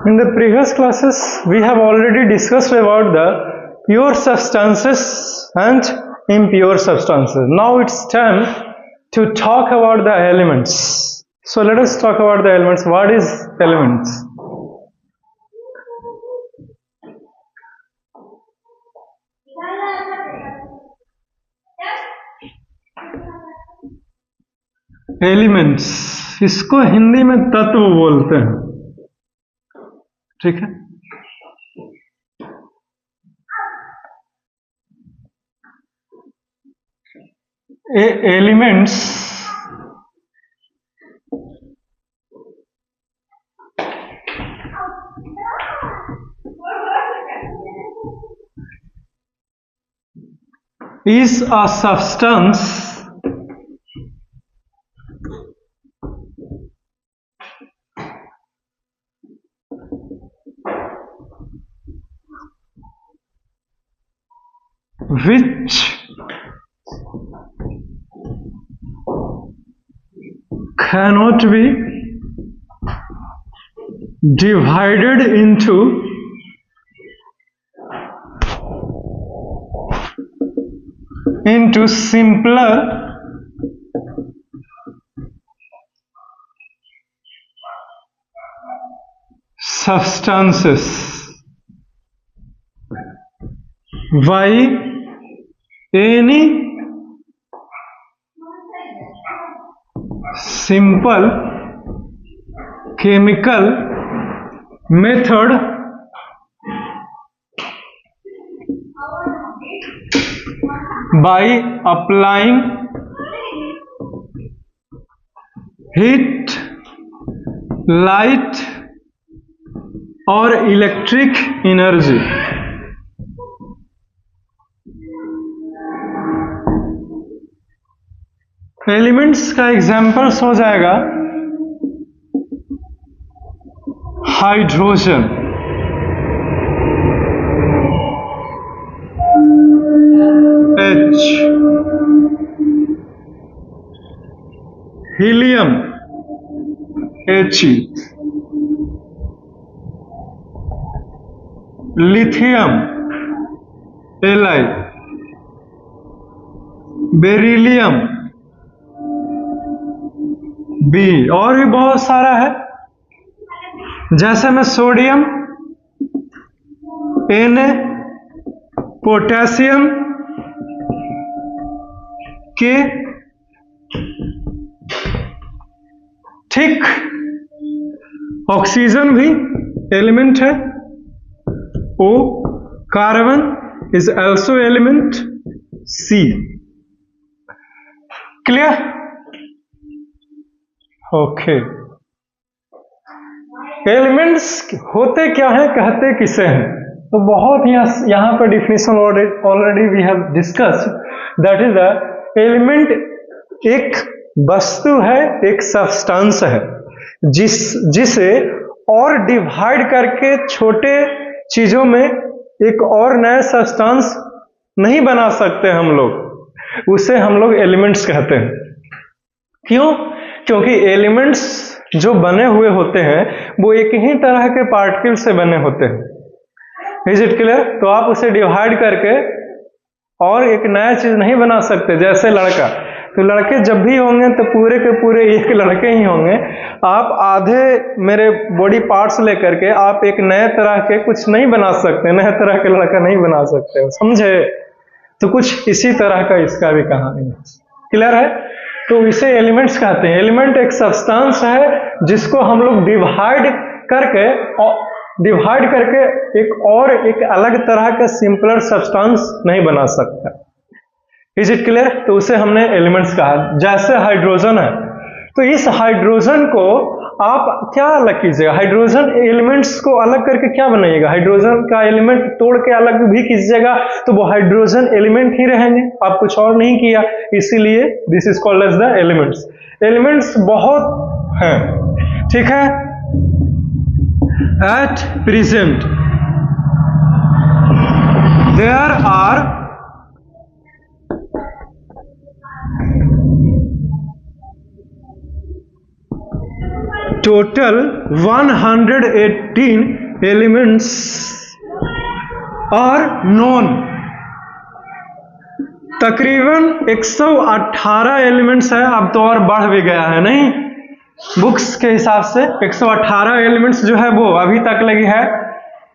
In the previous classes, we have already discussed about the pure substances and impure substances. Now it's time to talk about the elements. So let us talk about the elements. What is elements? Elements, इसको हिंदी में तत्व बोलते हैं, ठीक है। Elements is a substance which cannot be divided into simpler substances by any simple chemical method by applying heat, light or electric energy. Elements का examples हो जाएगा hydrogen, H, helium, He, lithium, Li, beryllium, B, और भी बहुत सारा है, जैसे में सोडियम, Na, पोटेशियम, K, ठीक। ऑक्सीजन भी एलिमेंट है, O, carbon is also element, C। Clear? Okay. Elements होते क्या हैं, कहते किसे हैं? तो बहुत यहाँ पर definition already we have discussed. That is the element एक वस्तु है, एक सब्सटेंस है जिसे और डिवाइड करके छोटे चीजों में एक और नया सब्सटेंस नहीं बना सकते हम लोग, उसे हम लोग एलिमेंट्स कहते हैं। क्यों? क्योंकि एलिमेंट्स जो बने हुए होते हैं वो एक ही तरह के पार्टिकल से बने होते हैं। Is it clear? तो आप उसे डिवाइड करके और एक नया चीज नहीं बना सकते। जैसे लड़का, तो लड़के जब भी होंगे तो पूरे के पूरे एक लड़के ही होंगे। आप आधे मेरे बॉडी पार्ट्स लेकर के आप एक नए तरह के कुछ नहीं बना सकते, नए तरह के लड़का नहीं बना सकते, समझे? तो कुछ इसी तरह का इसका भी कहानी है। क्लियर है? तो इसे एलिमेंट्स कहते हैं। एलिमेंट एक सब्सटेंस है जिसको हम लोग डिवाइड करके एक अलग तरह का सिंपलर सब्सटेंस नहीं बना सकता। Is it clear? तो उसे हमने एलिमेंट्स कहा। जैसे हाइड्रोजन है, तो इस हाइड्रोजन को आप क्या अलग कीजिएगा? हाइड्रोजन एलिमेंट्स को अलग करके क्या बनाइएगा? हाइड्रोजन का एलिमेंट तोड़ के अलग भी कीजिएगा तो वो हाइड्रोजन एलिमेंट ही रहेंगे, आप कुछ और नहीं किया। इसीलिए this is called as the elements. Elements बहुत हैं, ठीक है। At present there are 12 total 118 elements are known. तकरीबन 118 एलिमेंट्स है, अब तो और बढ़ भी गया है, नहीं बुक्स के हिसाब से 118 एलिमेंट्स जो है वो अभी तक लगी है।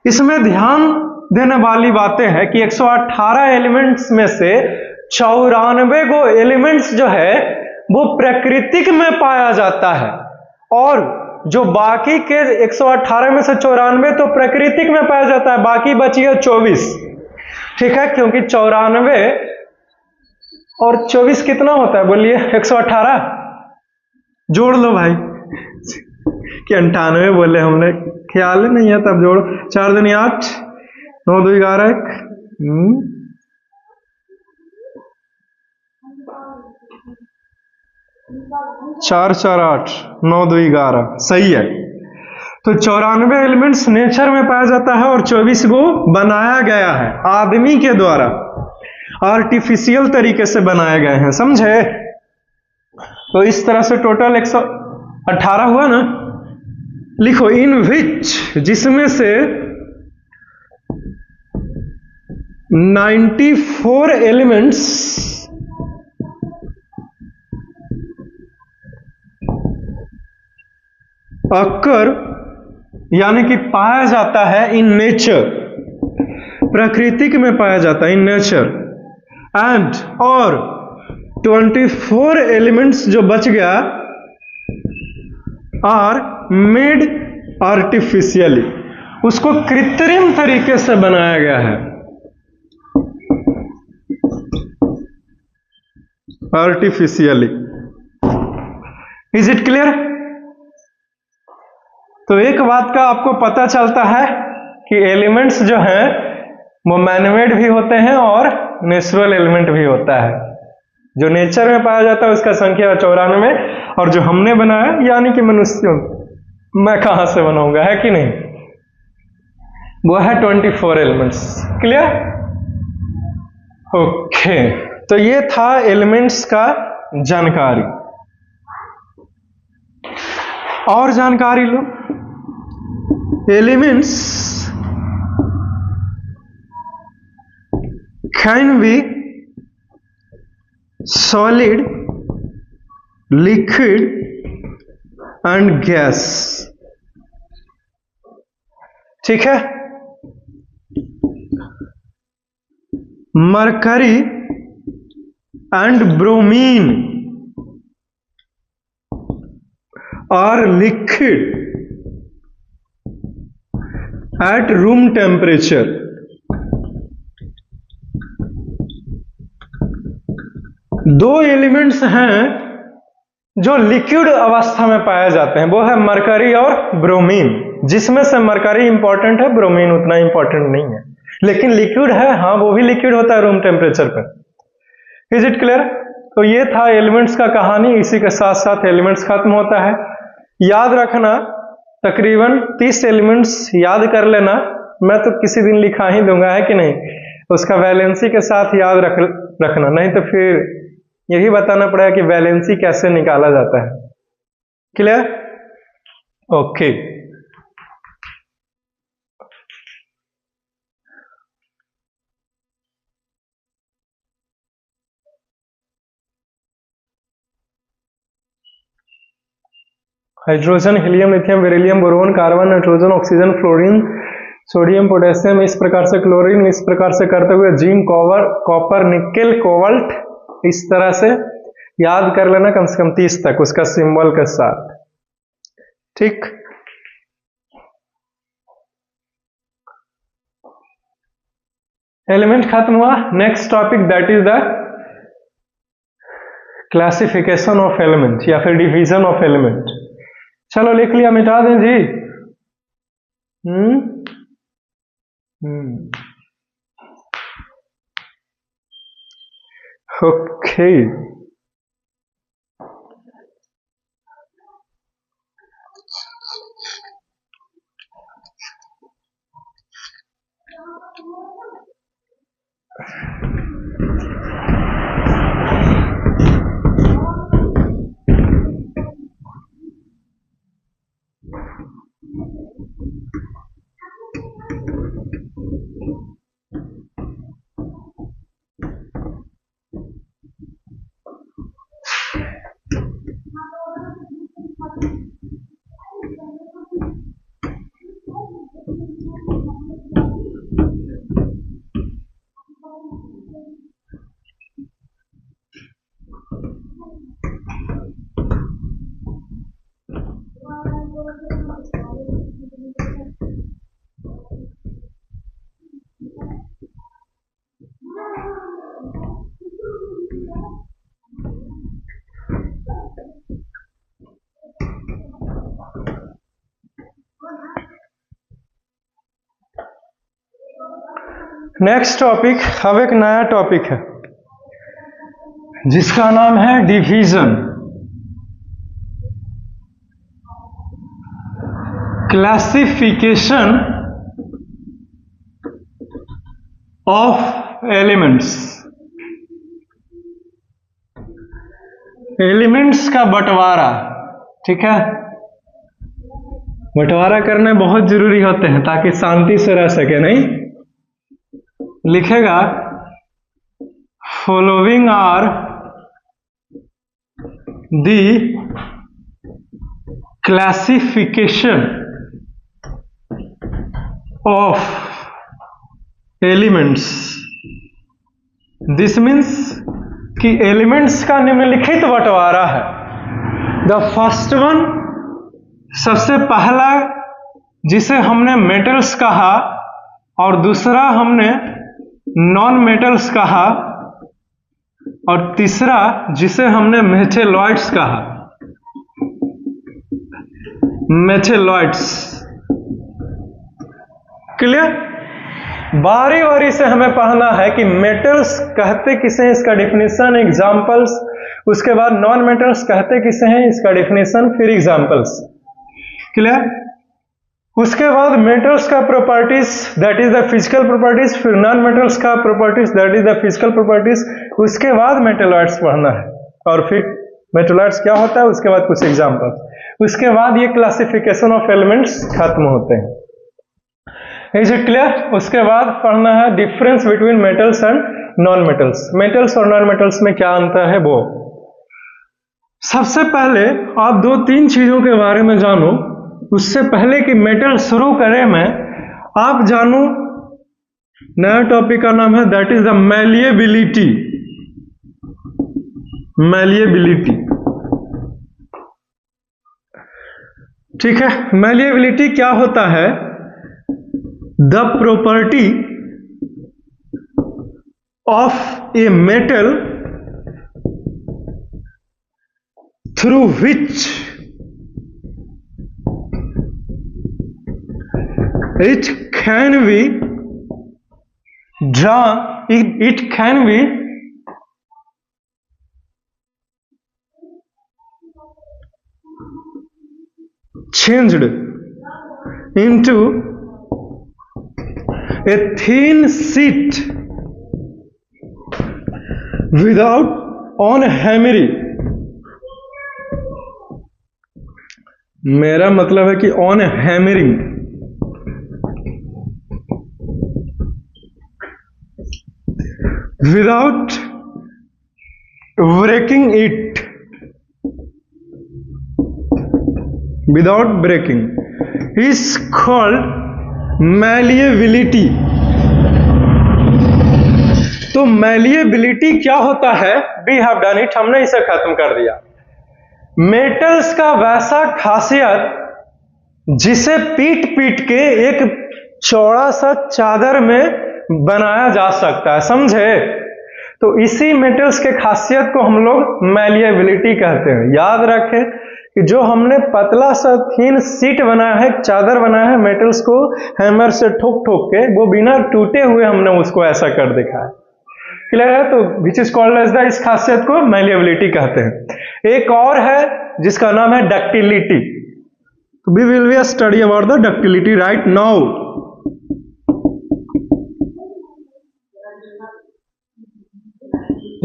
इसमें ध्यान देने वाली बातें है कि 118 एलिमेंट्स में से 94 गो एलिमेंट्स जो है वो प्राकृतिक में पाया जाता है, और जो बाकी के 118 में से 94 तो प्राकृतिक में पाया जाता है, बाकी बची है 24। ठीक है, क्योंकि 94 और 24 कितना होता है बोलिए? 118 जोड़ लो भाई कि 98 बोले हमने, ख्याल ही नहीं है, तब जोड़। 4 दूनी 8, 9 2 11, 4 4 8, 9 2 11, सही है। तो 94 एलिमेंट्स नेचर में पाया जाता है और 24 को बनाया गया है आदमी के द्वारा, आर्टिफिशियल तरीके से बनाए गए हैं, समझे? तो इस तरह से टोटल 118 हुआ ना। लिखो इन विच, जिसमें से 94 एलिमेंट्स अक्कर यानी कि पाया जाता है इन नेचर, प्राकृतिक में पाया जाता है इन नेचर, एंड और 24 एलिमेंट्स जो बच गया आर मेड आर्टिफिशियली, उसको कृत्रिम तरीके से बनाया गया है, आर्टिफिशियली। Is it clear? तो एक बात का आपको पता चलता है कि एलिमेंट्स जो हैं वो मैनमेड भी होते हैं और नेचुरल एलिमेंट भी होता है। जो नेचर में पाया जाता है उसका संख्या 94, और जो हमने बनाया यानी कि मनुष्य, मैं कहां से बनाऊंगा, है कि नहीं, वो है 24 एलिमेंट्स। क्लियर? ओके, तो ये था एलिमेंट्स का जानकारी। और जानकारी लो, elements can be solid, liquid and gas. ठीक है, mercury and bromine are liquid at room temperature। दो एलिमेंट्स हैं जो लिक्विड अवस्था में पाए जाते हैं, वो है मरकरी और ब्रोमीन, जिसमें से मरकरी इंपॉर्टेंट है, ब्रोमीन उतना इंपॉर्टेंट नहीं है, लेकिन लिक्विड है, हाँ वो भी लिक्विड होता है रूम टेम्परेचर पर। Is it clear? तो ये था एलिमेंट्स का कहानी, इसी के साथ साथ एलिमेंट्स खत्म होता है। याद रखना तकरीबन 30 एलिमेंट्स याद कर लेना, मैं तो किसी दिन लिखा ही दूंगा, है कि नहीं, उसका वैलेंसी के साथ याद रखना, नहीं तो फिर यही बताना पड़ेगा कि वैलेंसी कैसे निकाला जाता है। Clear? Okay, hydrogen, helium, lithium, beryllium, boron, carbon, nitrogen, oxygen, fluorine, sodium, potassium, इस प्रकार से क्लोरीन, इस प्रकार से करते हुए जिंक, कॉपर, निकेल, कोबाल्ट, इस तरह से याद कर लेना कम से कम 30 तक उसका सिंबल के साथ। ठीक, एलिमेंट खत्म हुआ। Next topic that is the classification of element या फिर डिवीजन ऑफ एलिमेंट। चलो लिख लिया, मिटा दें जी। ओके, नेक्स्ट टॉपिक, अब एक नया टॉपिक है जिसका नाम है division, classification of elements. Elements का बंटवारा, ठीक है, बंटवारा करने बहुत जरूरी होते हैं ताकि शांति से रह सके। नहीं लिखेगा following are the classification of elements. This means कि एलिमेंट्स का निम्नलिखित बंटवारा है। द फर्स्ट वन, सबसे पहला जिसे हमने मेटल्स कहा और दूसरा हमने नॉन मेटल्स कहा और तीसरा जिसे हमने मेटेलॉइड्स कहा, मेटेलॉइड्स। क्लियर? बारी बारी से हमें पढ़ना है कि मेटल्स कहते किसे हैं, इसका डिफिनेशन, एग्जांपल्स, उसके बाद नॉन मेटल्स कहते किसे हैं, इसका डिफिनेशन, फिर एग्जांपल्स। क्लियर? उसके बाद मेटल्स का properties, that is the physical properties, फिर नॉन मेटल्स का properties, that is the physical properties. उसके बाद मेटेलॉइड्स पढ़ना है और फिर मेटेलॉइड्स क्या होता है, उसके बाद कुछ एग्जांपल्स, उसके बाद ये क्लासिफिकेशन ऑफ एलिमेंट्स खत्म होते हैं। Is it clear? उसके बाद पढ़ना है difference between metals and non metals. Metals और नॉन मेटल्स में क्या अंतर है वो। सबसे पहले आप 2-3 चीजों के बारे में जानो। उससे पहले कि मेटल शुरू करें मैं, आप जानो नया टॉपिक का नाम है that is the malleability. Malleability, ठीक है। मैलिएबिलिटी क्या होता है? The property of a metal through which it can be drawn, it can be changed into a thin sheet without on hammering। मेरा मतलब है कि on hammering, without breaking it, without breaking, is called malleability. तो malleability क्या होता है? We have done it, हमने इसे खत्म कर दिया। मेटल्स का वैसा खासियत जिसे पीट पीट के एक चौड़ा सा चादर में बनाया जा सकता है, समझे? तो इसी मेटल्स के खासियत को हम लोग मैलिएबिलिटी कहते हैं। याद रखें कि जो हमने पतला सा थीन सीट बनाया है, चादर बनाया है मेटल्स को हैमर से ठोक ठोक के, वो बिना टूटे हुए हमने उसको ऐसा कर देखा है। क्लियर है? तो which is called as the, इस खासियत को मैलिएबिलिटी कहते हैं। एक और है जिसका नाम है ductility. We will be study about the ductility right now.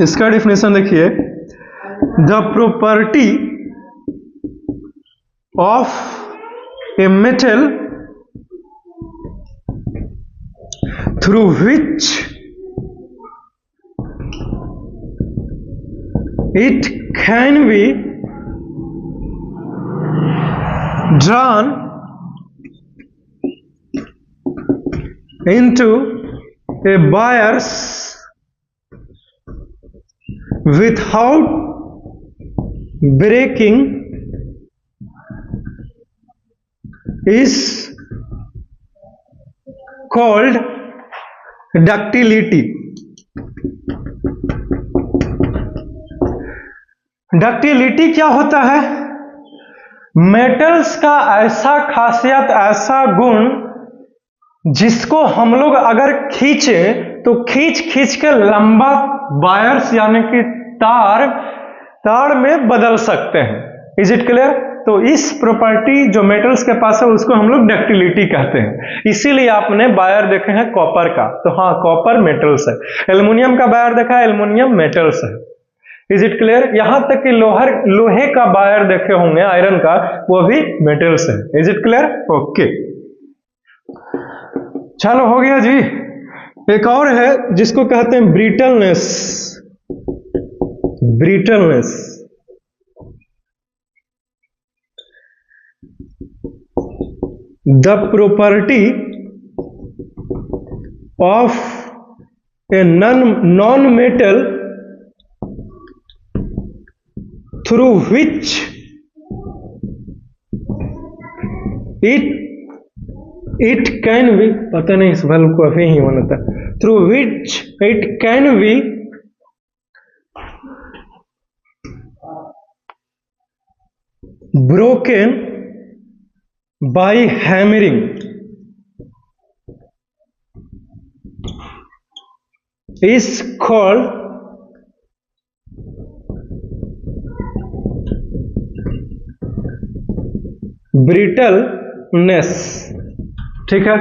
इसका डिफिनेशन देखिए, the property of a metal through which it can be drawn into a bias without breaking is called ductility। Ductility क्या होता है? Metals का ऐसा खासियत, ऐसा गुण जिसको हम लोग अगर खींचे तो खींच खींच के लंबा वायर्स यानी कि तार में बदल सकते हैं। Is it clear? तो इस प्रॉपर्टी जो मेटल्स के पास है उसको हम लोग डक्टिलिटी कहते हैं। इसीलिए आपने वायर देखे हैं कॉपर का, तो हाँ कॉपर मेटल्स है। एल्युमिनियम का वायर देखा है, एल्युमिनियम मेटल्स है। Is it clear? यहां तक कि लोहे का वायर देखे होंगे आयरन का, वो भी मेटल्स है। Is it clear? ओके, चलो हो गया जी। एक और है जिसको कहते हैं brittleness. Brittleness the property of a non metal through which it can be, पता नहीं इस बल्ब को अभी ही होना था, through which it can be broken by hammering is called brittleness। ठीक है,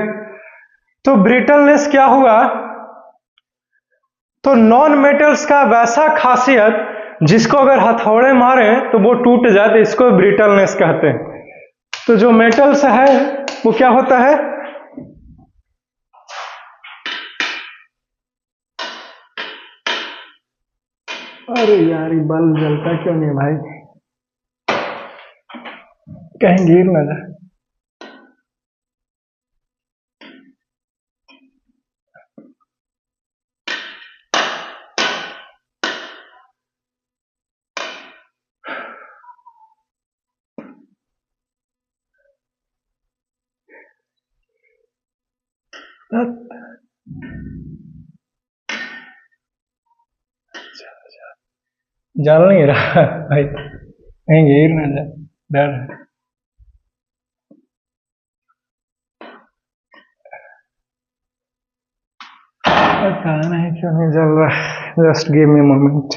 तो ब्रिटलनेस क्या हुआ? तो नॉन मेटल्स का वैसा खासियत जिसको अगर हथौड़े मारे तो वो टूट जाए, तो इसको ब्रिटलनेस कहते हैं। तो जो मेटल्स है वो क्या होता है? अरे यार ये बल्ब जलता क्यों नहीं भाई, कहीं गिर ना जाए। जल नहीं रहा भाई, कहीं गिर ना जाए, डर है। पता नहीं क्यों नहीं जल रहा, जस्ट गिव मी मोमेंट।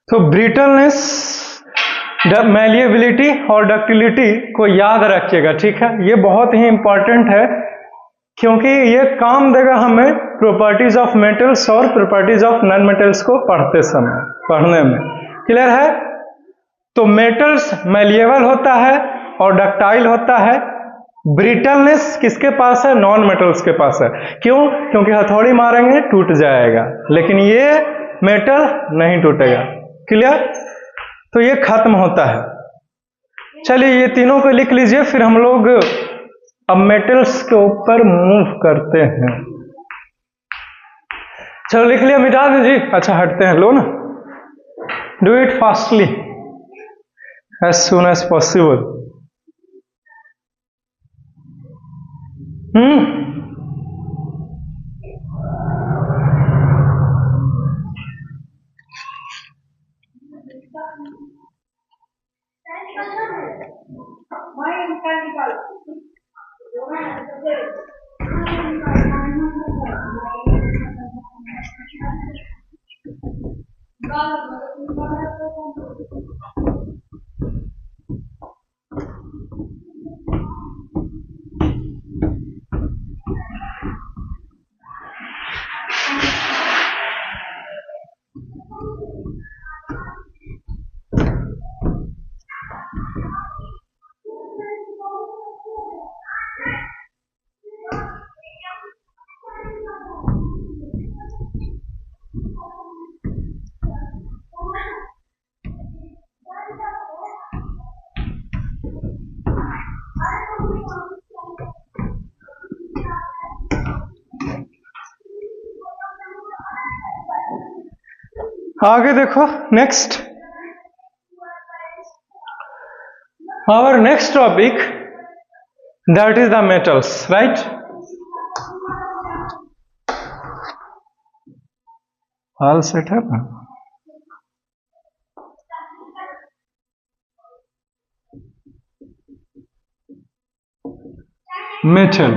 तो ब्रिटलनेस, मैलिएबिलिटी और डक्टिलिटी को याद रखिएगा, ठीक है? ये बहुत ही इंपॉर्टेंट है क्योंकि ये काम देगा हमें प्रॉपर्टीज ऑफ मेटल्स और प्रॉपर्टीज ऑफ नॉन मेटल्स को पढ़ने में। क्लियर है? तो मेटल्स मैलिएबल होता है और डक्टाइल होता है। ब्रिटलनेस किसके पास है? नॉन मेटल्स के पास है। क्यों? क्योंकि हथौड़ी मारेंगे टूट जाएगा, लेकिन ये मेटल नहीं टूटेगा। क्लियर? तो ये खत्म होता है। चलिए ये तीनों को लिख लीजिए, फिर हम लोग अब मेटल्स के ऊपर मूव करते हैं। चलो लिख लिया, मिटा दीजिए। अच्छा हटते हैं, लो ना, do it fastly as soon as possible. आगे देखो, next hour next topic that is the metals, right? All set है ना? मेटल,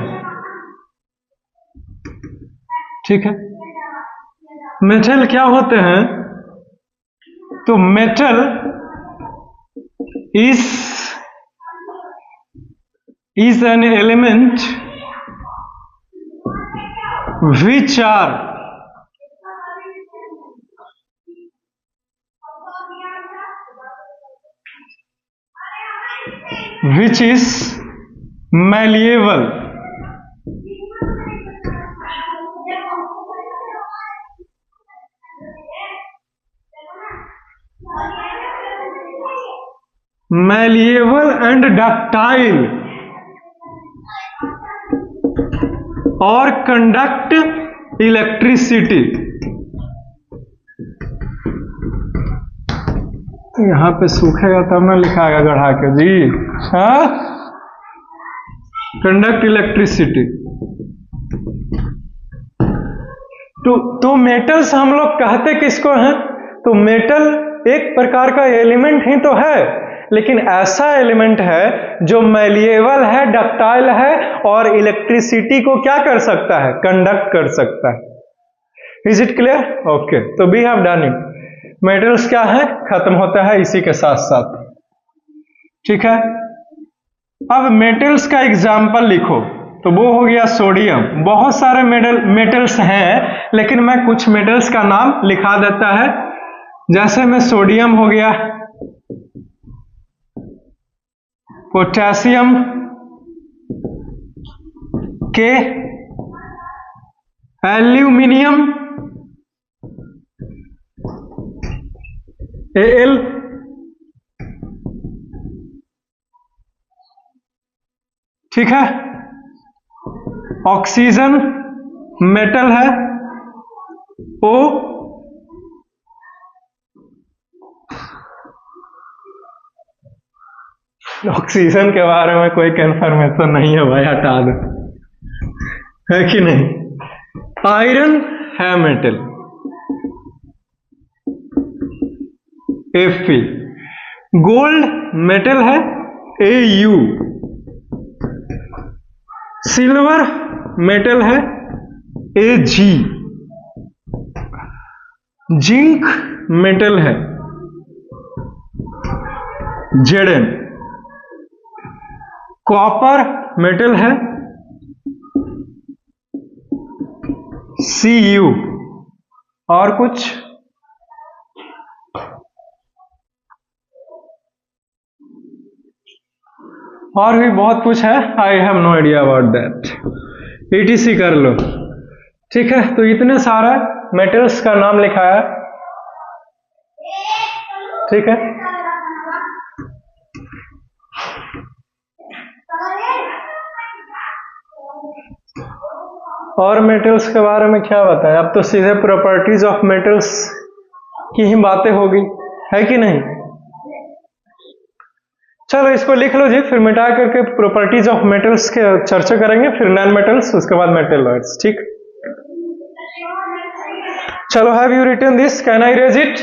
ठीक है। मेटल क्या होते हैं? तो metal is an element which is malleable, and ductile, और conduct electricity। यहाँ पे सूखेगा तब ना लिखाएगा गढ़ा के जी, हाँ। Conduct electricity. तो मेटल्स हम लोग कहते किसको हैं? तो मेटल एक प्रकार का एलिमेंट ही तो है, लेकिन ऐसा एलिमेंट है जो मैलिएबल है, डक्टाइल है, और इलेक्ट्रिसिटी को क्या कर सकता है? कंडक्ट कर सकता है। Is it clear? ओके, तो we have done it. Metals क्या है? खत्म होता है इसी के साथ साथ, ठीक है। अब मेटल्स का एग्जाम्पल लिखो, तो वो हो गया सोडियम। बहुत सारे मेटल्स हैं, लेकिन मैं कुछ मेटल्स का नाम लिखा देता है। जैसे में सोडियम हो गया, पोटेशियम के, एल्यूमिनियम Al, ठीक है। ऑक्सीजन मेटल है, O। ऑक्सीजन के बारे में कोई कंफर्मेशन नहीं है भाई, हटा दो, है कि नहीं। आयरन है मेटल, Fe। गोल्ड मेटल है, Au। सिल्वर मेटल है, Ag। जिंक मेटल है, Zn। कॉपर मेटल है, Cu। और कुछ और भी बहुत कुछ है, I have no idea about that. ETC कर लो, ठीक है। तो इतने सारा मेटल्स का नाम लिखाया, ठीक है। और मेटल्स के बारे में क्या बताया? अब तो सीधे प्रॉपर्टीज ऑफ मेटल्स की ही बातें होगी, है कि नहीं। चलो इसको लिख लो जी, फिर मिटा करके प्रॉपर्टीज ऑफ मेटल्स के चर्चा करेंगे, फिर नॉन मेटल्स, उसके बाद मेटलॉइड्स, ठीक। चलो, have you written this? Can I raise it?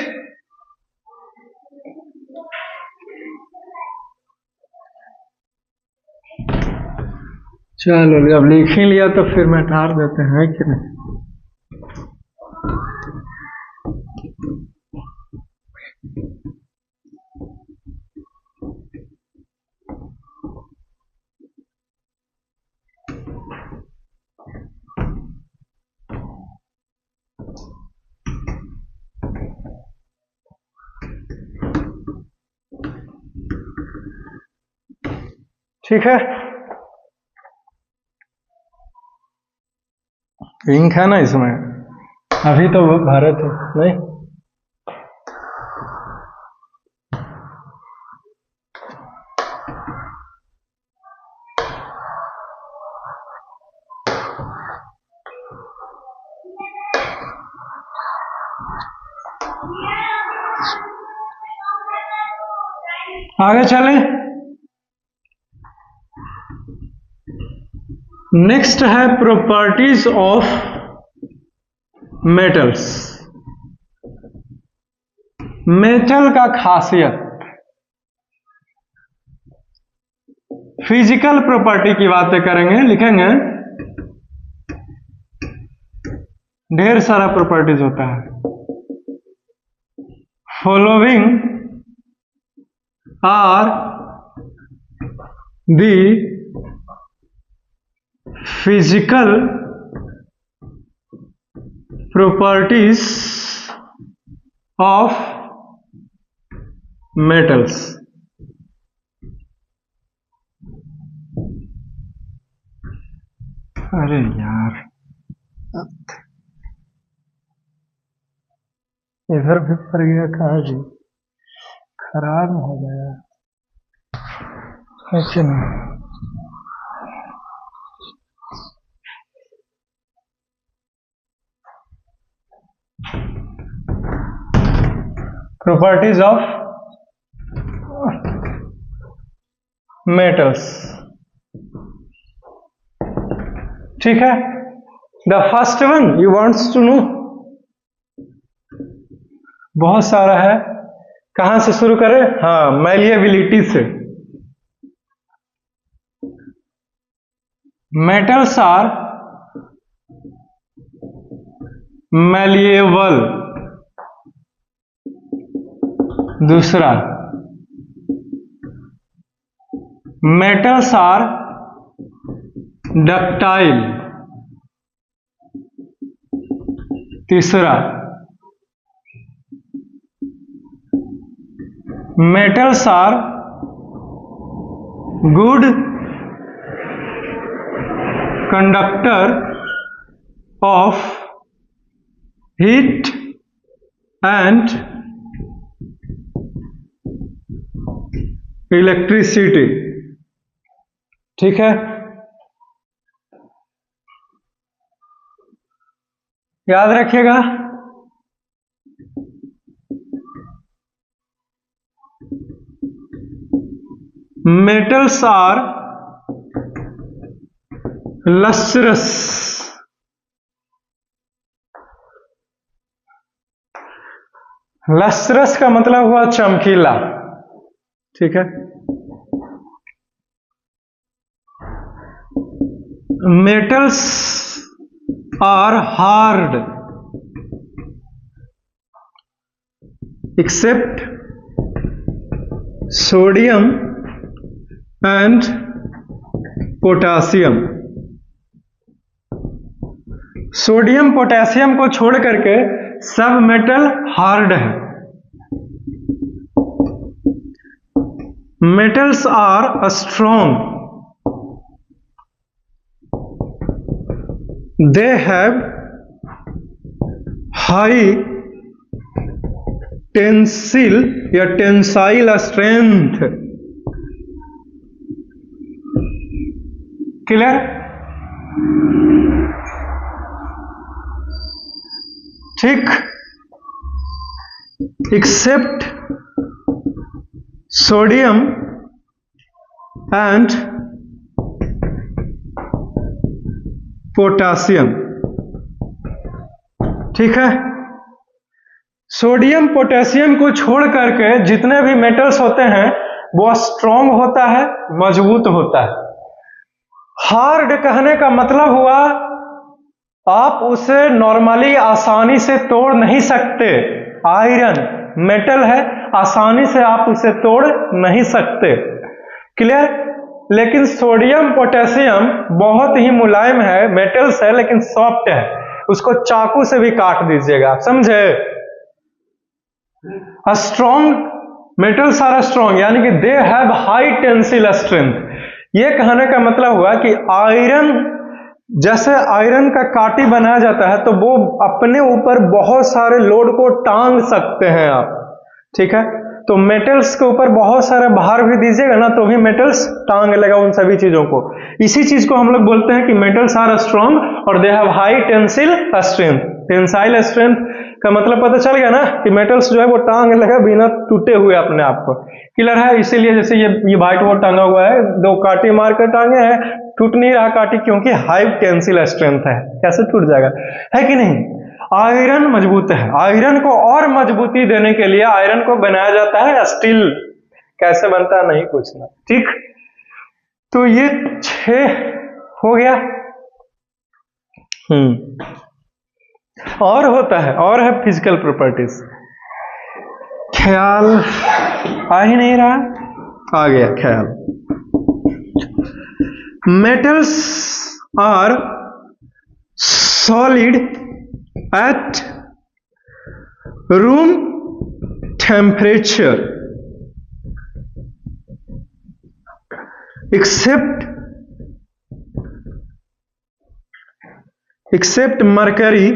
चलो, अब लिख ही लिया तो फिर मिटा देते हैं, कि नहीं। ठीक है, इंक है ना इसमें, अभी तो भरे थे नहीं। आगे चले, नेक्स्ट है प्रॉपर्टीज ऑफ मेटल्स। मेटल का खासियत, फिजिकल प्रॉपर्टी की बातें करेंगे, लिखेंगे ढेर सारा प्रॉपर्टीज होता है। Following are the physical properties of metals. अरे यार इधर भी पड़ गया, कहाँ जी, खराब हो गया है कि नहीं। प्रॉपर्टीज ऑफ मेटल्स, ठीक है। The first one you wants to know, बहुत सारा है, कहां से शुरू करें? हाँ, मैलिएबिलिटी से। Metals are malleable. दूसरा, मेटल्स आर डक्टाइल। तीसरा, metals are good conductor of heat and electricity, ठीक है। याद रखिएगा, मेटल्स आर लस्ट्रस। लस्ट्रस का मतलब हुआ चमकीला, ठीक है। Metals are hard except sodium and potassium. Sodium potassium को छोड़ करके सब मेटल हार्ड है। Metals are strong, they have high tensile या टेंसाइल स्ट्रेंथ। क्लियर? ठीक, एक्सेप्ट सोडियम एंड पोटासियम, ठीक है। सोडियम पोटेशियम को छोड़ करके जितने भी मेटल्स होते हैं वो स्ट्रॉन्ग होता है, मजबूत होता है। हार्ड कहने का मतलब हुआ आप उसे नॉर्मली आसानी से तोड़ नहीं सकते। आयरन मेटल है, आसानी से आप उसे तोड़ नहीं सकते। क्लियर? लेकिन सोडियम पोटेशियम बहुत ही मुलायम है, मेटल्स है लेकिन सॉफ्ट है, उसको चाकू से भी काट दीजिएगा, समझे। स्ट्रॉन्ग, मेटल्स आर स्ट्रॉन्ग यानी कि दे हैव हाई टेंसिल स्ट्रेंथ। ये कहने का मतलब हुआ कि आयरन, जैसे आयरन का काटी बनाया जाता है तो वो अपने ऊपर बहुत सारे लोड को टांग सकते हैं आप, ठीक है। तो मेटल्स के ऊपर बहुत सारे भार भी दीजिएगा ना तो भी मेटल्स टांग लेगा उन सभी चीजों को। इसी चीज को हम लोग बोलते हैं कि मेटल्स आर स्ट्रॉन्ग और दे have high tensile strength. Tensile strength का मतलब पता चल गया ना कि मेटल्स जो है वो टांग लेगा बिना टूटे हुए अपने आप को। क्लियर है? इसीलिए जैसे ये व्हाइट बोर्ड टांगा हुआ है, दो काटी मार कर टांगे हैं, टूट नहीं रहा काटी क्योंकि हाई टेंसिल स्ट्रेंथ है। कैसे टूट जाएगा, है कि नहीं। आयरन मजबूत है, आयरन को और मजबूती देने के लिए आयरन को बनाया जाता है स्टील। कैसे बनता है नहीं पूछना, ठीक। तो ये 6 हो गया। और होता है, और है फिजिकल प्रॉपर्टीज। ख्याल आ ही नहीं रहा, आ गया ख्याल। Metals are solid at room temperature except mercury,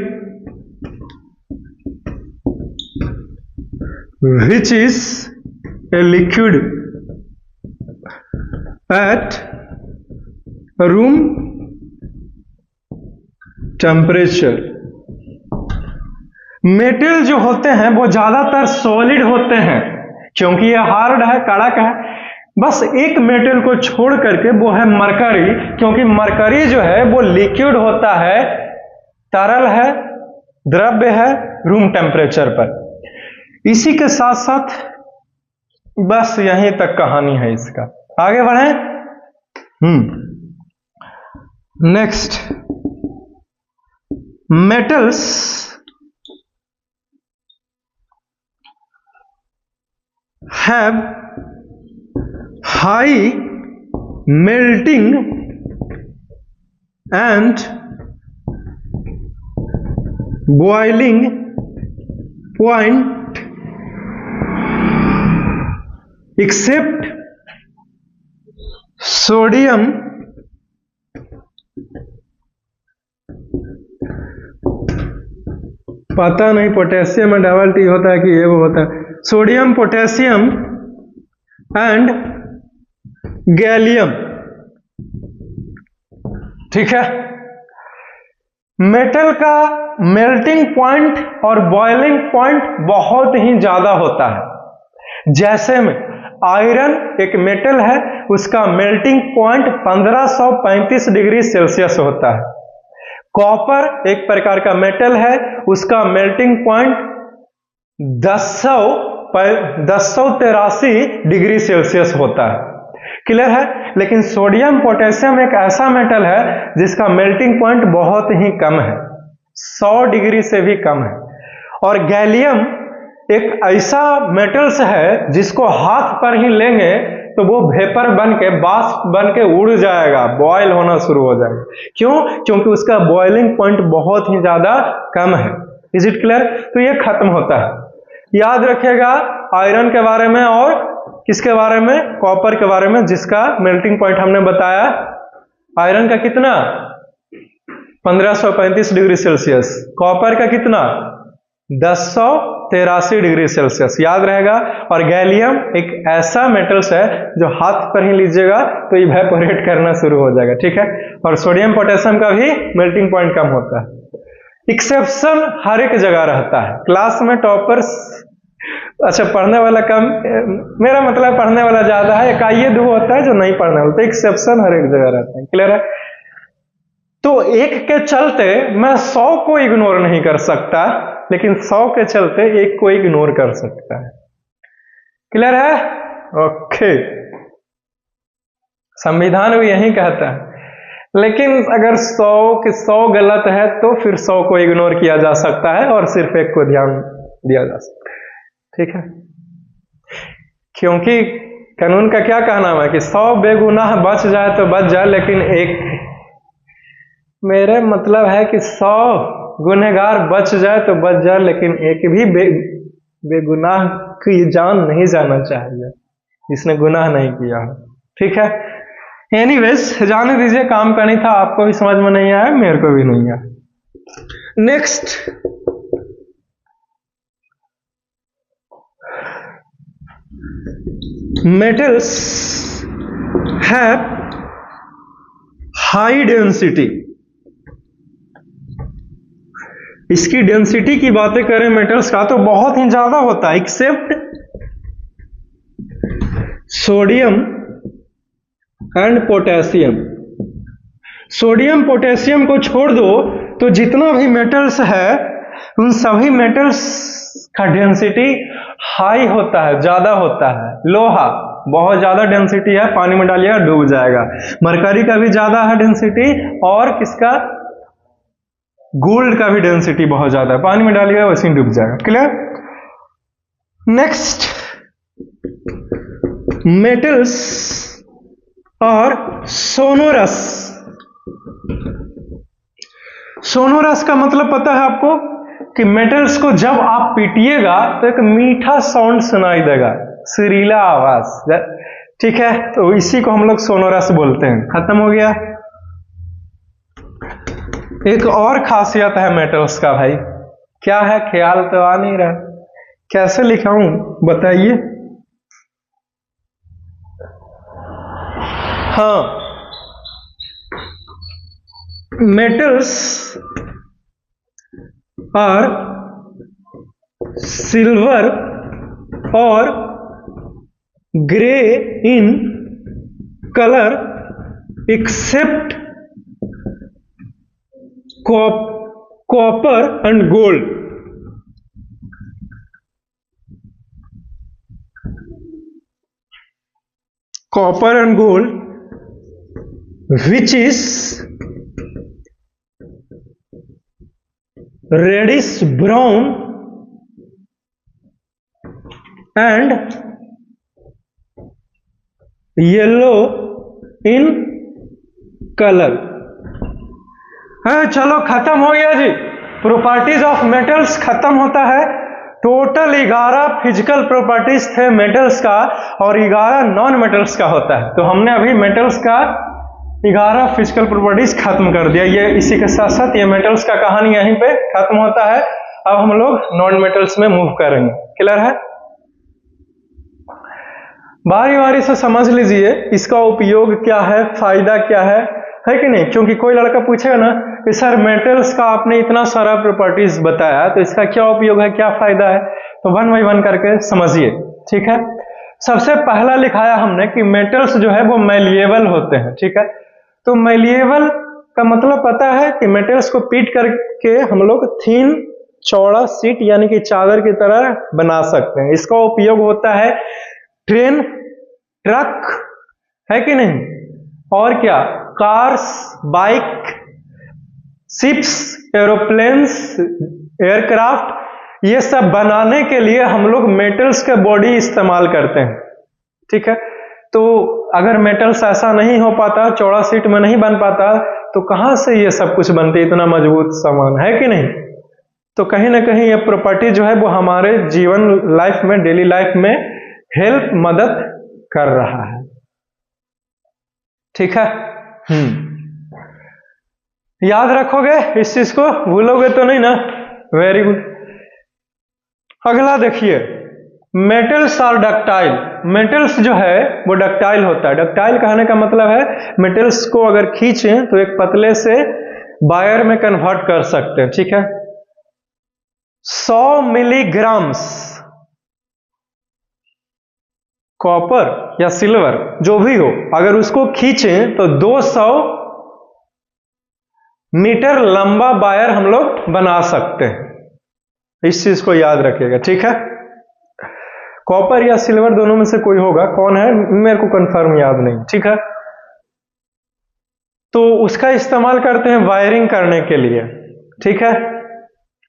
which is a liquid at room temperature। Metal जो होते हैं वो ज्यादातर सॉलिड होते हैं, क्योंकि ये हार्ड है, कड़क है। बस एक मेटल को छोड़ करके वो है मरकरी, क्योंकि मरकरी जो है वो लिक्विड होता है, तरल है, द्रव्य है रूम टेम्परेचर पर। इसी के साथ साथ बस यहीं तक कहानी है इसका। आगे बढ़े। Next, metals have high melting and boiling point except sodium पता नहीं पोटेशियम में डबल टी होता है कि ये वो होता है। Sodium, potassium and gallium. ठीक है। मेटल का मेल्टिंग पॉइंट और बॉइलिंग पॉइंट बहुत ही ज्यादा होता है। जैसे में आयरन एक मेटल है, उसका मेल्टिंग पॉइंट 1535 डिग्री सेल्सियस होता है। कॉपर एक प्रकार का मेटल है, उसका मेल्टिंग पॉइंट 1083 डिग्री सेल्सियस होता है। क्लियर है। लेकिन सोडियम, पोटेशियम एक ऐसा मेटल है जिसका मेल्टिंग पॉइंट बहुत ही कम है, 100 डिग्री से भी कम है। और गैलियम एक ऐसा मेटल्स है जिसको हाथ पर ही लेंगे तो वो वेपर बन के, वाष्प बन के उड़ जाएगा, बॉयल होना शुरू हो जाएगा। क्यों? क्योंकि उसका बॉइलिंग पॉइंट बहुत ही ज्यादा कम है। Is it clear? तो ये खत्म होता है। याद रखिएगा आयरन के बारे में और किसके बारे में? कॉपर के बारे में, जिसका मेल्टिंग पॉइंट हमने बताया आयरन का कितना, 1535 डिग्री सेल्सियस। कॉपर का कितना, 1083 डिग्री सेल्सियस। याद रहेगा। और गैलियम एक ऐसा मेटल्स है जो हाथ पर ही लीजिएगा तो इवेपोरेट करना शुरू हो जाएगा। ठीक है। और सोडियम, पोटेशियम का भी मेल्टिंग पॉइंट कम होता है। एक्सेप्शन हर एक जगह रहता है। क्लास में टॉपर्स, अच्छा पढ़ने वाला कम, मेरा मतलब पढ़ने वाला ज्यादा है, एक आइए दो होता है जो नहीं पढ़ने वाला, तो एक्सेप्शन हर एक जगह रहता है। क्लियर है। तो एक के चलते मैं 100 को इग्नोर नहीं कर सकता, लेकिन 100 के चलते एक को इग्नोर कर सकता है। क्लियर है? ओके। संविधान भी यही कहता है। लेकिन अगर 100 के 100 गलत है तो फिर 100 को इग्नोर किया जा सकता है और सिर्फ एक को ध्यान दिया जा सकता है। ठीक है। क्योंकि कानून का क्या कहना है कि 100 बेगुनाह बच जाए तो बच जाए, लेकिन एक, मेरे मतलब है कि 100 गुनहगार बच जाए तो बच जाए, लेकिन एक भी बेगुनाह की जान नहीं जाना चाहिए जिसने गुनाह नहीं किया। ठीक है। एनीवेज, जाने दीजिए, काम का नहीं था, आपको भी समझ में नहीं आया, मेरे को भी नहीं आया। Next, metals have high density. इसकी डेंसिटी की बातें करें मेटल्स का तो बहुत ही ज्यादा होता है, except sodium and potassium. Sodium, potassium को छोड़ दो तो जितना भी मेटल्स है उन सभी मेटल्स का डेंसिटी हाई होता है, ज्यादा होता है। लोहा बहुत ज्यादा डेंसिटी है, पानी में डालिएगा डूब जाएगा। मरकरी का भी ज्यादा है डेंसिटी, और किसका, गोल्ड का भी डेंसिटी बहुत ज्यादा है, पानी में डालिएगा वैसे ही डूब जाएगा। क्लियर। नेक्स्ट, मेटल्स और सोनोरस। सोनोरस का मतलब पता है आपको कि मेटल्स को जब आप पीटिएगा तो एक मीठा साउंड सुनाई देगा, सुरीला आवाज, ठीक है, तो इसी को हम लोग सोनोरस बोलते हैं। खत्म हो गया। एक और खासियत है मेटल्स का भाई, क्या है, ख्याल तो आ नहीं रहा, कैसे लिखाऊं बताइए। हाँ, metals are silver or gray in color except copper and gold. Copper and gold, which is reddish brown and yellow in color। हाँ, चलो खत्म हो गया जी, प्रॉपर्टीज ऑफ मेटल्स खत्म होता है। टोटल 11 फिजिकल प्रॉपर्टीज थे मेटल्स का और 11 नॉन मेटल्स का होता है। तो हमने अभी मेटल्स का 11 फिजिकल प्रॉपर्टीज खत्म कर दिया। ये इसी के साथ साथ ये मेटल्स का कहानी यहीं पे खत्म होता है। अब हम लोग नॉन मेटल्स में मूव करेंगे। क्लियर है? बारी बारी से समझ लीजिए इसका उपयोग क्या है, फायदा क्या है कि नहीं। क्योंकि कोई लड़का पूछेगा ना कि सर मेटल्स का आपने इतना सारा प्रॉपर्टीज बताया तो इसका क्या उपयोग है, क्या फायदा है, तो 1 बाय 1 करके समझिए। ठीक है, सबसे पहला लिखाया हमने कि मेटल्स जो है वो मैलिएबल होते हैं। ठीक है, तो मैलिएबल का मतलब पता है कि मेटल्स को पीट करके हम लोग थीन चौड़ा सीट यानी कि चादर की तरह बना सकते हैं। इसका उपयोग होता है ट्रेन, ट्रक, है कि नहीं, और क्या, cars, bike, ships, aeroplanes, aircraft, ये सब बनाने के लिए हम लोग मेटल्स के बॉडी इस्तेमाल करते हैं। ठीक है, तो अगर मेटल्स ऐसा नहीं हो पाता, चौड़ा सीट में नहीं बन पाता, तो कहां से ये सब कुछ बनते, इतना मजबूत सामान, है कि नहीं। तो कहीं ना कहीं ये प्रॉपर्टी जो है वो हमारे जीवन लाइफ में, डेली लाइफ में हेल्प, मदद कर रहा है। ठीक है, याद रखोगे इस चीज को, भूलोगे तो नहीं ना। Very good. अगला देखिए, मेटल्स आर डक्टाइल। मेटल्स जो है वो डक्टाइल होता है। डक्टाइल कहने का मतलब है मेटल्स को अगर खींचें तो एक पतले से वायर में कन्वर्ट कर सकते हैं। ठीक है, 100 मिलीग्राम्स कॉपर या सिल्वर जो भी हो, अगर उसको खींचें तो 200 मीटर लंबा वायर हम लोग बना सकते हैं। इस चीज को याद रखिएगा। ठीक है, कॉपर या सिल्वर दोनों में से कोई होगा, कौन है मेरे को कंफर्म याद नहीं। ठीक है, तो उसका इस्तेमाल करते हैं वायरिंग करने के लिए। ठीक है,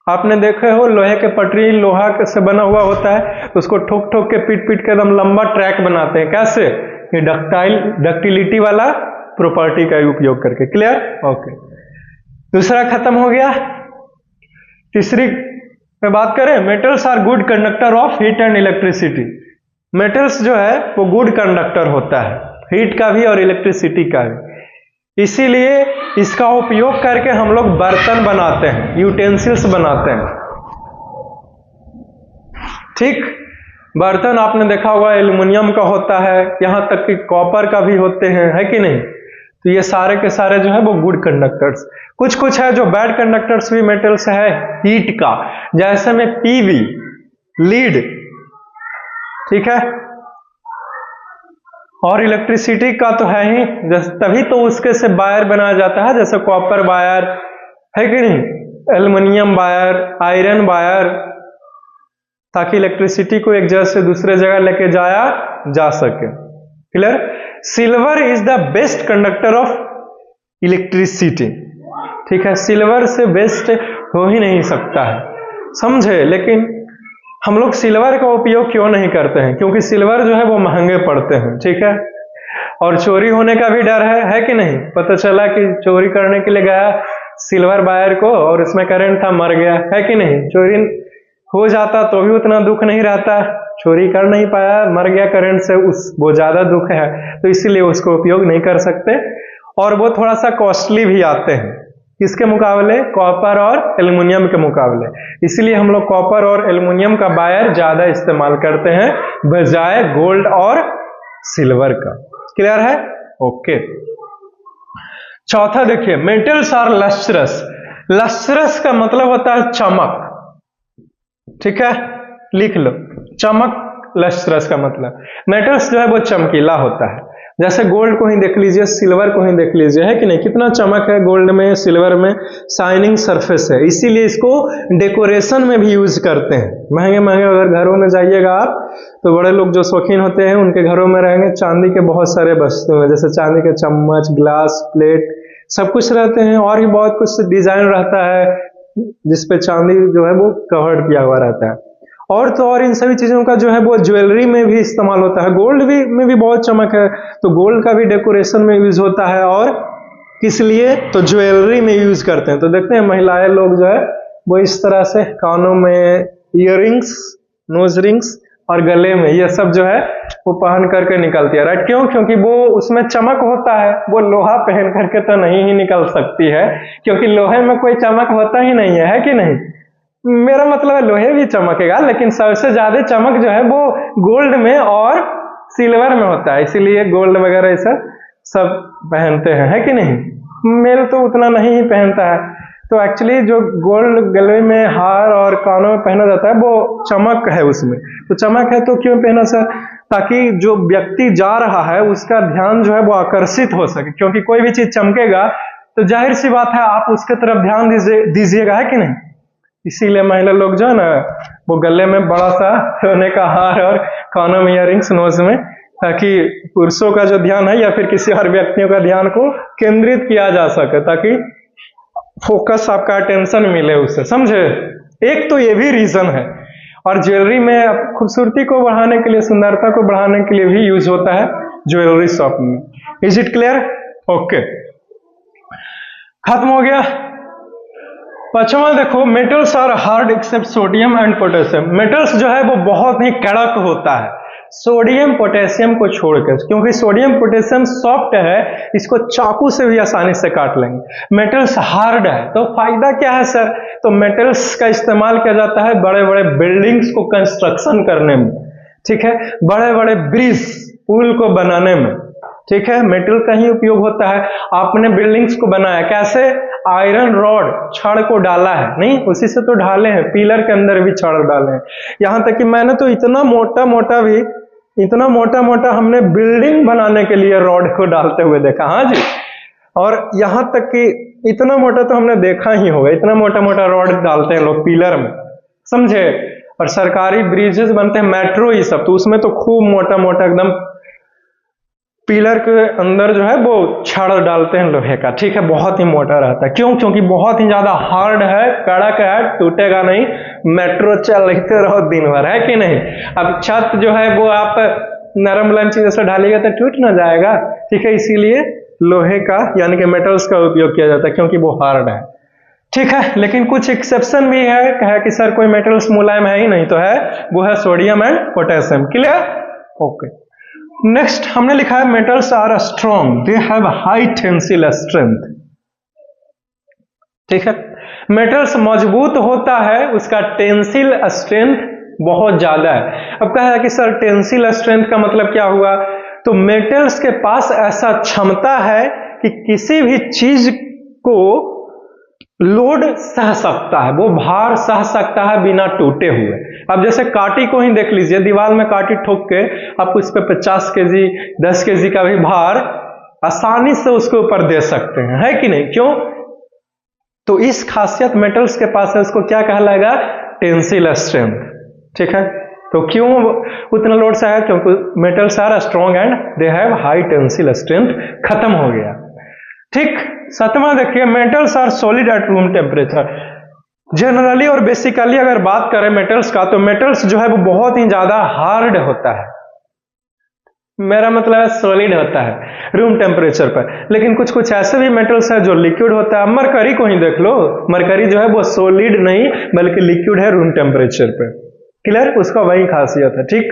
आपने देखे हो लोहे के पटरी लोहा से बना हुआ होता है, उसको ठोक ठोक के पीट पीट के एकदम लंबा ट्रैक बनाते हैं। कैसे? ये डक्टिलिटी वाला प्रॉपर्टी का उपयोग करके। क्लियर? ओके, दूसरा खत्म हो गया। तीसरी में बात करें, metals are good conductor of heat and electricity. Metals जो है वो गुड कंडक्टर होता है, हीट का भी और इलेक्ट्रिसिटी का भी। इसीलिए इसका उपयोग करके हम लोग बर्तन बनाते हैं, यूटेंसिल्स बनाते हैं। ठीक, बर्तन आपने देखा होगा एल्युमिनियम का होता है, यहां तक कि कॉपर का भी होते हैं, है कि नहीं। तो ये सारे के सारे जो है वो गुड कंडक्टर्स। कुछ कुछ है जो बैड कंडक्टर्स भी मेटल्स है हीट का, जैसे में पीवी, लीड, ठीक है, और इलेक्ट्रिसिटी का तो है ही, तभी तो उसके से वायर बनाया जाता है, जैसे कॉपर वायर, है कि नहीं, एल्युमिनियम वायर, आयरन वायर, ताकि इलेक्ट्रिसिटी को एक जगह से दूसरे जगह लेके जाया जा सके। Clear? Silver is the best conductor of electricity, ठीक है, सिल्वर से बेस्ट हो ही नहीं सकता है, समझे? लेकिन हम लोग सिल्वर का उपयोग क्यों नहीं करते हैं? क्योंकि सिल्वर जो है वो महंगे पड़ते हैं, ठीक है, और चोरी होने का भी डर है कि नहीं? पता चला कि चोरी करने के लिए गया सिल्वर वायर को और इसमें करंट था, मर गया, है कि नहीं? चोरी हो जाता तो भी उतना दुख नहीं रहता, चोरी कर नहीं पाया, मर गया करंट से, वो ज्यादा दुख है, तो इसीलिए उसको उपयोग नहीं कर सकते। और वो थोड़ा सा कॉस्टली भी आते हैं, किसके मुकाबले? कॉपर और एल्युमिनियम के मुकाबले। इसलिए हम लोग कॉपर और एल्युमिनियम का वायर ज्यादा इस्तेमाल करते हैं बजाय गोल्ड और सिल्वर का। क्लियर है? ओके। चौथा देखिए, मेटल्स आर लस्ट्रस। लस्ट्रस का मतलब होता है चमक, ठीक है, लिख लो, चमक लस्ट्रस का मतलब। मेटल्स जो है वो चमकीला होता है, जैसे गोल्ड को ही देख लीजिए, सिल्वर को ही देख लीजिए, है कि नहीं? कितना चमक है गोल्ड में, सिल्वर में, शाइनिंग सरफेस है, इसीलिए इसको डेकोरेशन में भी यूज करते हैं। महंगे महंगे अगर घरों में जाइएगा आप, तो बड़े लोग जो शौकीन होते हैं उनके घरों में रहेंगे चांदी के बहुत सारे वस्तु हैं, जैसे चांदी के चम्मच, ग्लास, प्लेट, सब कुछ रहते हैं, और भी बहुत कुछ डिजाइन रहता है जिसपे चांदी जो है वो कवर्ड किया हुआ रहता है। और तो और इन सभी चीजों का जो है वो ज्वेलरी में भी इस्तेमाल होता है। गोल्ड में भी बहुत चमक है, तो गोल्ड का भी डेकोरेशन में यूज होता है, और किस लिए? तो ज्वेलरी में यूज करते हैं। तो देखते हैं महिलाएं लोग जो है वो इस तरह से कानों में इयररिंग्स, नोज रिंग्स और गले में ये सब जो है वो पहन करके निकलती है, राइट? क्यों? क्योंकि वो उसमें चमक होता है, वो लोहा पहन करके तो नहीं ही निकल सकती है, क्योंकि लोहे में कोई चमक होता ही नहीं है कि नहीं? मेरा मतलब है लोहे भी चमकेगा, लेकिन सबसे ज्यादा चमक जो है वो गोल्ड में और सिल्वर में होता है, इसीलिए गोल्ड वगैरह सब पहनते हैं, है कि नहीं? मेल तो उतना नहीं ही पहनता है। तो एक्चुअली जो गोल्ड गले में, हार और कानों में पहना जाता है वो चमक है उसमें। तो चमक है तो क्यों पहना सर? ताकि जो व्यक्ति जा रहा है उसका ध्यान जो है वो आकर्षित हो सके, क्योंकि कोई भी चीज चमकेगा तो जाहिर सी बात है आप उसके तरफ ध्यान दीजिएगा, है कि नहीं? इसीलिए महिला लोग जो है ना वो गले में बड़ा सा सोने का हार और कानों में इयररिंग्स, नोज में, ताकि पुरुषों का जो ध्यान है या फिर किसी और व्यक्तियों का ध्यान को केंद्रित किया जा सके, ताकि फोकस आपका अटेंशन मिले उससे, समझे? एक तो ये भी रीजन है। और ज्वेलरी में खूबसूरती को बढ़ाने के लिए, सुंदरता को बढ़ाने के लिए भी यूज होता है ज्वेलरी शॉप में। Is it clear? ओके, खत्म हो गया। पांचवा देखो, metals are hard except sodium and potassium. Metals जो है वो बहुत ही कड़क होता है सोडियम पोटेशियम को छोड़कर, क्योंकि सोडियम पोटेशियम सॉफ्ट है, इसको चाकू से भी आसानी से काट लेंगे। मेटल्स हार्ड है, तो फायदा क्या है सर? तो मेटल्स का इस्तेमाल किया जाता है बड़े बड़े बिल्डिंग्स को कंस्ट्रक्शन करने में, ठीक है, बड़े बड़े ब्रिज, पुल को बनाने में, ठीक है, मेटल का ही उपयोग होता है। आपने बिल्डिंग्स को बनाया कैसे? आयरन रॉड, छड़ को डाला है, नहीं उसी से तो ढाले हैं, पिलर के अंदर भी छड़ डाले हैं। यहां तक कि मैंने तो इतना मोटा मोटा हमने बिल्डिंग बनाने के लिए रॉड को डालते हुए देखा, हाँ जी। और यहां तक कि इतना मोटा तो हमने देखा ही होगा, इतना मोटा मोटा रॉड डालते हैं लोग पिलर में, समझे? और सरकारी ब्रिजेस बनते हैं, मेट्रो, ये सब, तो उसमें तो खूब मोटा मोटा एकदम पिलर के अंदर जो है वो छड़ डालते हैं लोहे का, ठीक है, बहुत ही मोटा रहता है। क्यों? क्योंकि बहुत ही ज्यादा हार्ड है, कड़क है, टूटेगा नहीं, मेट्रो चलते रहो दिन भर, है कि नहीं? अब छत जो है वो आप नरम मुलायम चीजों से ढालिएगा तो टूट ना जाएगा, ठीक है, इसीलिए लोहे का यानी कि मेटल्स का उपयोग किया जाता है, क्योंकि वो हार्ड है, ठीक है। लेकिन कुछ एक्सेप्शन भी है कि सर कोई मेटल्स मुलायम है ही नहीं, तो है वो है sodium and potassium. Clear? Okay. Next हमने लिखा है metals are strong, they have high tensile strength, ठीक है, मेटल्स मजबूत होता है, उसका टेंसिल स्ट्रेंथ बहुत ज्यादा है। अब कहा है कि सर टेंसिल स्ट्रेंथ का मतलब क्या हुआ? तो मेटल्स के पास ऐसा क्षमता है कि किसी भी चीज को लोड सह सकता है, वो भार सह सकता है बिना टूटे हुए। अब जैसे काटी को ही देख लीजिए, दीवार में काटी ठोक के आप उस पर 50 केजी 10 केजी का भी भार आसानी से उसके ऊपर दे सकते हैं, है कि नहीं? क्यों? तो इस खासियत मेटल्स के पास है, उसको क्या कहलाएगा? टेंसिल स्ट्रेंथ, ठीक है। तो क्यों उतना लोड से है? क्योंकि metals are strong and they have high tensile strength. खत्म हो गया। ठीक, सातवां देखिए, metals are solid at room temperature. Generally और बेसिकली अगर बात करें मेटल्स का, तो मेटल्स जो है वो बहुत ही ज्यादा हार्ड होता है, मेरा मतलब है सॉलिड होता है रूम टेम्परेचर पर। लेकिन कुछ कुछ ऐसे भी मेटल्स है जो लिक्विड होता है। मरकरी को ही देख लो, मरकरी जो है वो सॉलिड नहीं बल्कि लिक्विड है रूम टेम्परेचर पर। क्लियर? उसका वही खासियत है। ठीक,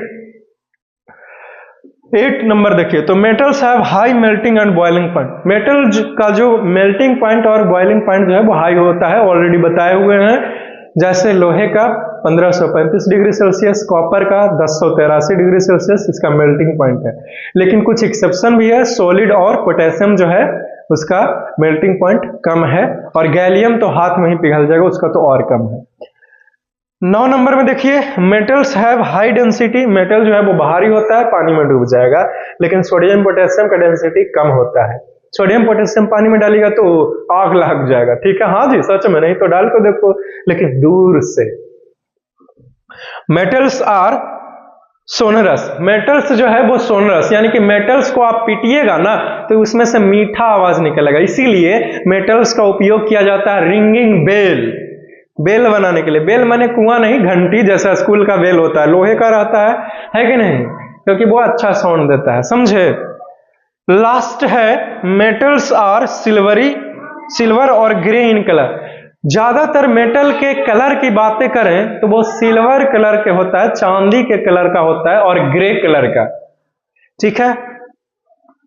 8 नंबर देखिए, तो metals have high melting and boiling point. Metal का जो मेल्टिंग पॉइंट और बॉइलिंग पॉइंट जो है वो हाई होता है, ऑलरेडी बताए हुए हैं। जैसे लोहे का 1535 डिग्री सेल्सियस, कॉपर का 1083 डिग्री सेल्सियस इसका मेल्टिंग पॉइंट है। लेकिन कुछ एक्सेप्शन भी है, सॉलिड और पोटेशियम जो है उसका मेल्टिंग पॉइंट कम है, और गैलियम तो हाथ में ही पिघल जाएगा, उसका तो और कम है। 9 नंबर में देखिए, metals have high density. Metal जो है वो भारी होता है, पानी में डूब जाएगा, लेकिन सोडियम पोटेशियम का डेंसिटी कम होता है। सोडियम पोटेशियम पानी में डालेगा तो आग लग जाएगा। ठीक है, हाँ जी, सच में, नहीं तो डाल को देखो, लेकिन दूर से। Metals are sonorous. मेटल्स जो है वो सोनरस, यानी कि मेटल्स को आप पीटिएगा ना तो उसमें से मीठा आवाज निकलेगा, इसीलिए मेटल्स का उपयोग किया जाता है रिंगिंग बेल, बेल बनाने के लिए। बेल माने कुआं नहीं, घंटी जैसा स्कूल का बेल होता है, लोहे का रहता है कि नहीं? क्योंकि वो अच्छा साउंड देता है, समझे? लास्ट है, मेटल्स आर सिल्वरी, सिल्वर और ग्रे इन कलर। ज्यादातर मेटल के कलर की बातें करें तो वो सिल्वर कलर के होता है, चांदी के कलर का होता है, और ग्रे कलर का। ठीक है,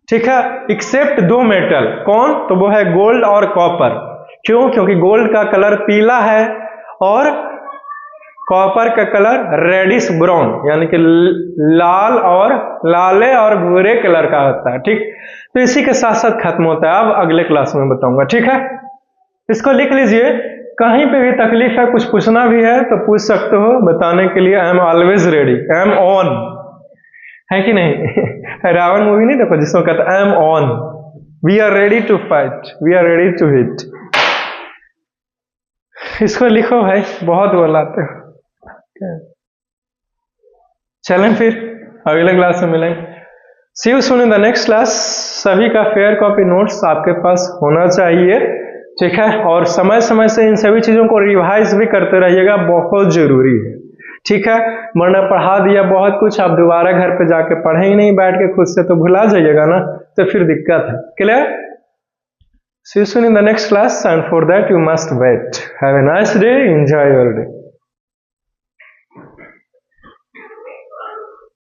ठीक है, एक्सेप्ट 2 मेटल। कौन? तो वो है गोल्ड और कॉपर। क्यों? क्योंकि गोल्ड का कलर पीला है और कॉपर का कलर रेडिश ब्राउन, यानी कि लाल और लाले और भूरे कलर का होता है। ठीक, तो इसी के साथ साथ खत्म होता है। अब अगले क्लास में बताऊंगा। ठीक है, इसको लिख लीजिए। कहीं पे भी तकलीफ है, कुछ पूछना भी है तो पूछ सकते हो, बताने के लिए I am always ready, I am on, है कि नहीं? रावण मूवी नहीं देखो जिसमें कहता I am on, we are ready to fight, we are ready to hit. इसको लिखो भाई, बहुत बोलाते हो। चलें फिर अगले क्लास में मिलेंगे। See you soon in the next class. सभी का फेयर कॉपी नोट्स आपके पास होना चाहिए। ठीक है, और समय समय से इन सभी चीजों को रिवाइज भी करते रहिएगा, बहुत जरूरी है। ठीक है, वरना पढ़ा दिया बहुत कुछ, आप दोबारा घर पे जाके पढ़े ही नहीं बैठ के खुद से, तो भुला जाइएगा ना, तो फिर दिक्कत है। Clear? See you soon in the next class, and for that you must wait. Have a nice day. Enjoy your day.